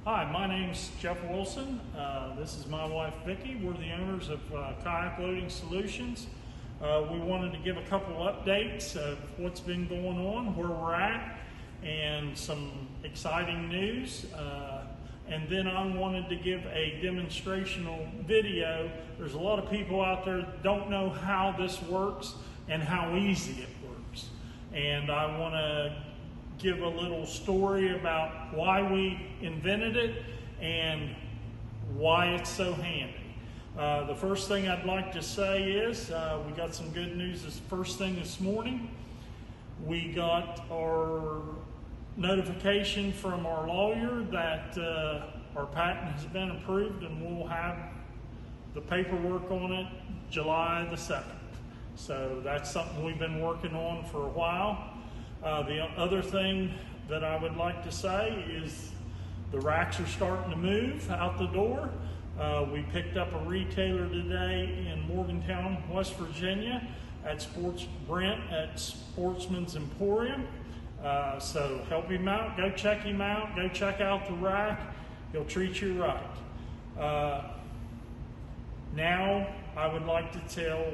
Hi, my name's Jeff Wilson. This is my wife Vicki. We're the owners of Kayak Loading Solutions. We wanted to give a couple updates of what's been going on, where we're at, and some exciting news. And then I wanted to give a demonstrational video. There's a lot of people out there that don't know how this works and how easy it works. And I want to give a little story about why we invented it and why it's so handy. The first thing I'd like to say is we got some good news first thing this morning. We got our notification from our lawyer that our patent has been approved, and we'll have the paperwork on it July the 2nd. So that's something we've been working on for a while. The other thing that I would like to say is the racks are starting to move out the door. We picked up a retailer today in Morgantown, West Virginia at Sportsman's Emporium. So help him out, go check him out, go check out the rack. He'll treat you right. Now I would like to tell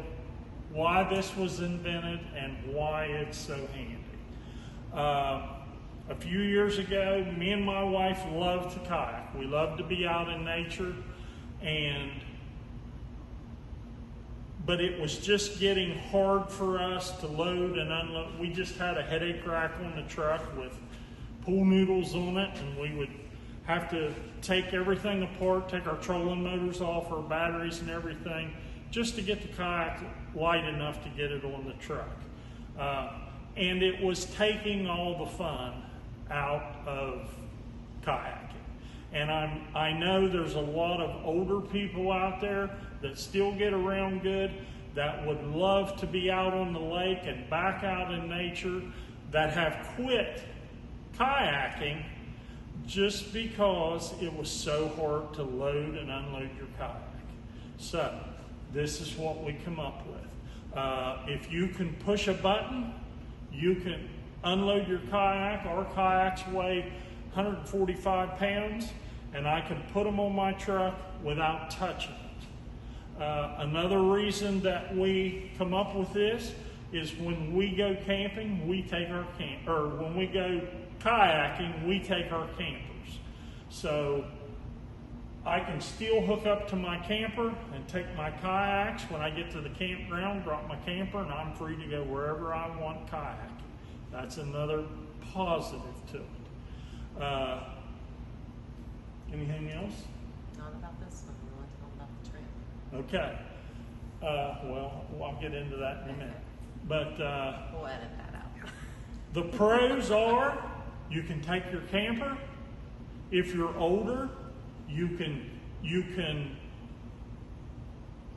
why this was invented and why it's so handy. A few years ago, me and my wife loved to kayak. We loved to be out in nature, but it was just getting hard for us to load and unload. We just had a headache rack on the truck with pool noodles on it, and we would have to take everything apart, take our trolling motors off, our batteries and everything, just to get the kayak light enough to get it on the truck. And it was taking all the fun out of kayaking. And I know there's a lot of older people out there that still get around good, that would love to be out on the lake and back out in nature, that have quit kayaking just because it was so hard to load and unload your kayak. So this is what we come up with. If you can push a button, you can unload your kayak. Our kayaks weigh 145 pounds, and I can put them on my truck without touching it. Another reason that we come up with this is when we go camping, we take our when we go kayaking, we take our campers. So I can still hook up to my camper and take my kayaks. When I get to the campground, drop my camper, and I'm free to go wherever I want kayaking. That's another positive to it. Anything else? Not about this one. We want to talk about the trip. Okay. Well, I'll get into that in a minute. But we'll edit that out. The pros are you can take your camper. If you're older, you can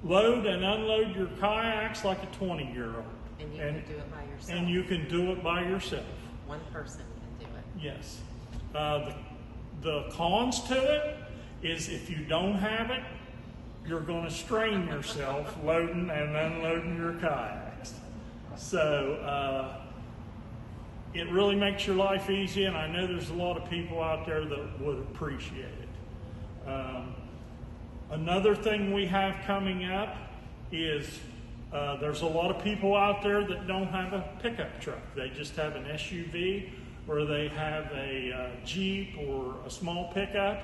load and unload your kayaks like a 20-year-old. And you can do it by yourself. And you can do it by yourself. One person can do it. Yes. The cons to it is if you don't have it, you're going to strain yourself loading and unloading your kayaks. So it really makes your life easy, and I know there's a lot of people out there that would appreciate it. Another thing we have coming up is there's a lot of people out there that don't have a pickup truck. They just have an SUV, or they have a Jeep or a small pickup.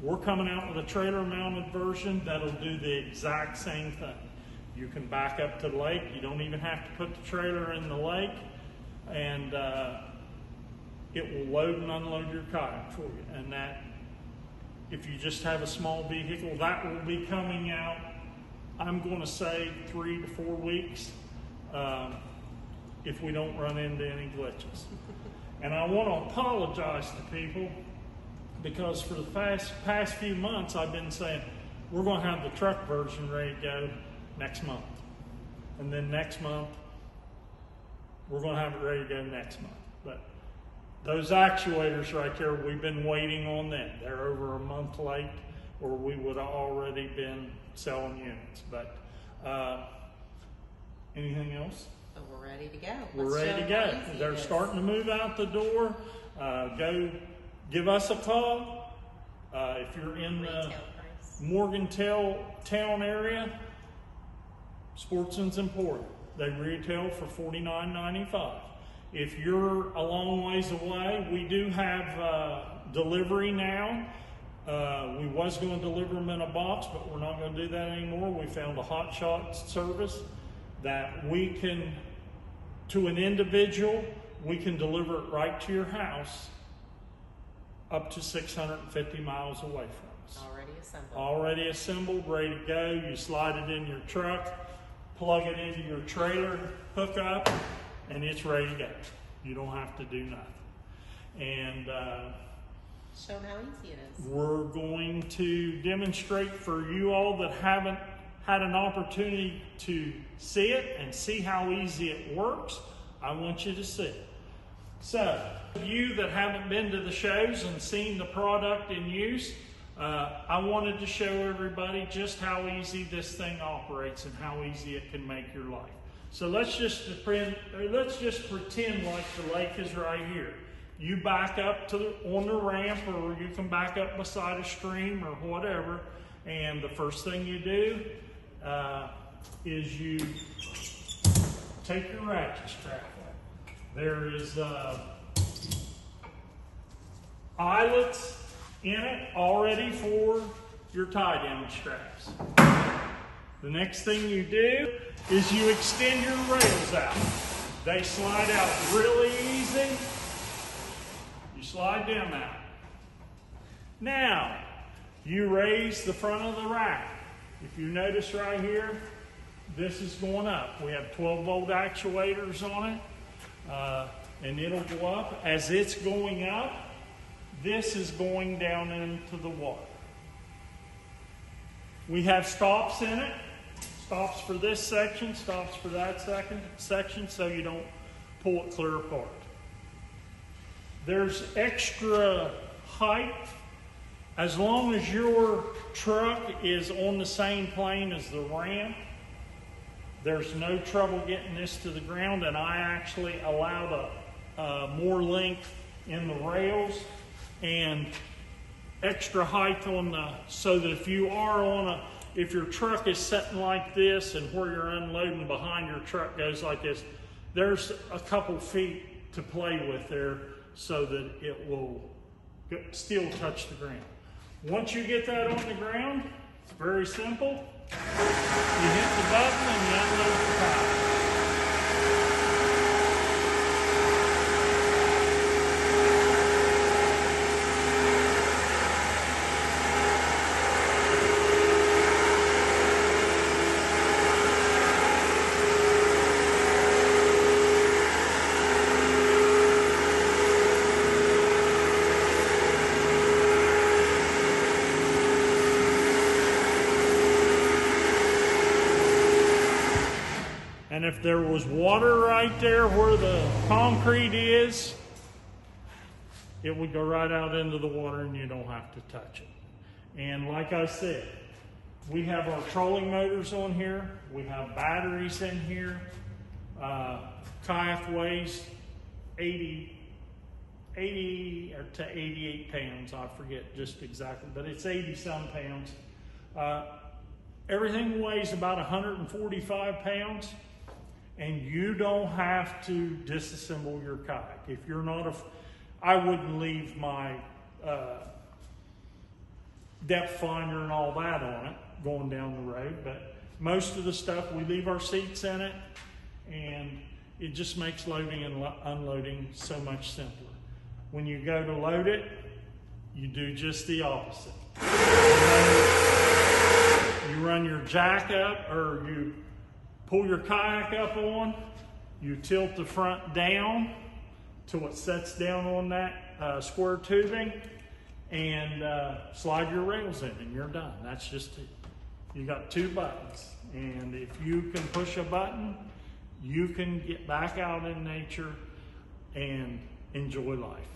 We're coming out with a trailer-mounted version that'll do the exact same thing. You can back up to the lake. You don't even have to put the trailer in the lake, and it will load and unload your kayak for you. And that, if you just have a small vehicle, that will be coming out, I'm going to say 3 to 4 weeks if we don't run into any glitches. And I want to apologize to people because for the past few months I've been saying we're going to have the truck version ready to go next month. And then next month we're going to have it ready to go next month. But those actuators right there, we've been waiting on them. They're over a month late, or we would have already been selling units. But anything else? But we're ready to go. We're ready to go. They're starting to move out the door. Go give us a call. If you're in the Morgantown area, Sportsman's Emporium. They retail for $49.95. If you're a long ways away, we do have delivery now. We was going to deliver them in a box, but we're not going to do that anymore. We found a hot shot service that we can, to an individual, we can deliver it right to your house up to 650 miles away from us. Already assembled. Already assembled, ready to go. You slide it in your truck, plug it into your trailer, hook up, and it's ready to go. You don't have to do nothing. And show them how easy it is. we're going to demonstrate for you all that haven't had an opportunity to see it and see how easy it works. I want you to see it. So, you that haven't been to the shows and seen the product in use, I wanted to show everybody just how easy this thing operates and how easy it can make your life. So let's just pretend like the lake is right here. You back up on the ramp, or you can back up beside a stream or whatever, and the first thing you do is you take your ratchet strap. There is eyelets in it already for your tie-down straps. The next thing you do is you extend your rails out. They slide out really easy. You slide them out. Now, you raise the front of the rack. If you notice right here, this is going up. We have 12-volt actuators on it. And it'll go up. As it's going up, this is going down into the water. We have stops in it. Stops for this section, stops for that section, so you don't pull it clear apart. There's extra height. As long as your truck is on the same plane as the ramp, there's no trouble getting this to the ground, and I actually allowed more length in the rails and extra height on so that if you are if your truck is sitting like this and where you're unloading behind your truck goes like this, there's a couple feet to play with there so that it will still touch the ground. Once you get that on the ground, it's very simple. You hit the button and you unload the kayak. And if there was water right there where the concrete is, it would go right out into the water and you don't have to touch it. And like I said, we have our trolling motors on here. We have batteries in here. Kayak weighs 80 to 88 pounds. I forget just exactly, but it's 80 some pounds. Everything weighs about 145 pounds. And you don't have to disassemble your kayak. If you're not I wouldn't leave my depth finder and all that on it going down the road, but most of the stuff, we leave our seats in it, and it just makes loading and unloading so much simpler. When you go to load it, you do just the opposite. You run your jack up, or you pull your kayak up on, you tilt the front down till it sets down on that square tubing, and slide your rails in, and you're done. That's just it. You got 2 buttons, and if you can push a button, you can get back out in nature and enjoy life.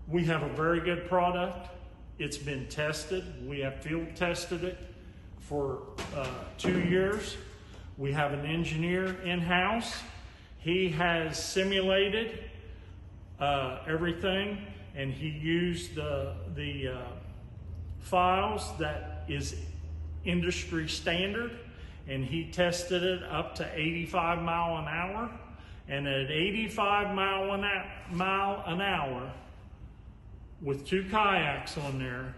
We have a very good product. It's been tested. We have field tested it for 2 years. We have an engineer in-house. He has simulated everything, and he used the files that is industry standard, and he tested it up to 85 mile an hour, and at 85 mile an hour with 2 kayaks on there,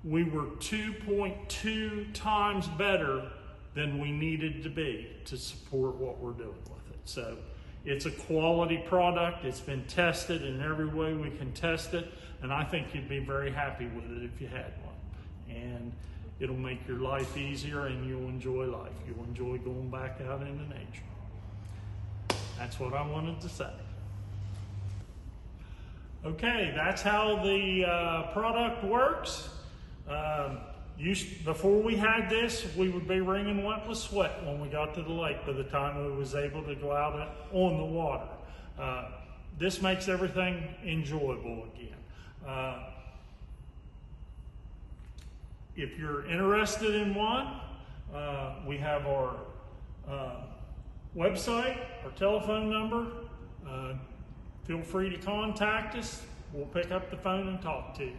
we were 2.2 times better than we needed to be to support what we're doing with it. So it's a quality product. It's been tested in every way we can test it, and I think you'd be very happy with it if you had one. And it'll make your life easier, and you'll enjoy life. You'll enjoy going back out into nature. That's what I wanted to say. Okay, that's how the product works. Before we had this, we would be wringing wet with sweat when we got to the lake by the time we was able to go out on the water. This makes everything enjoyable again. If you're interested in one, we have our website, our telephone number. Feel free to contact us. We'll pick up the phone and talk to you.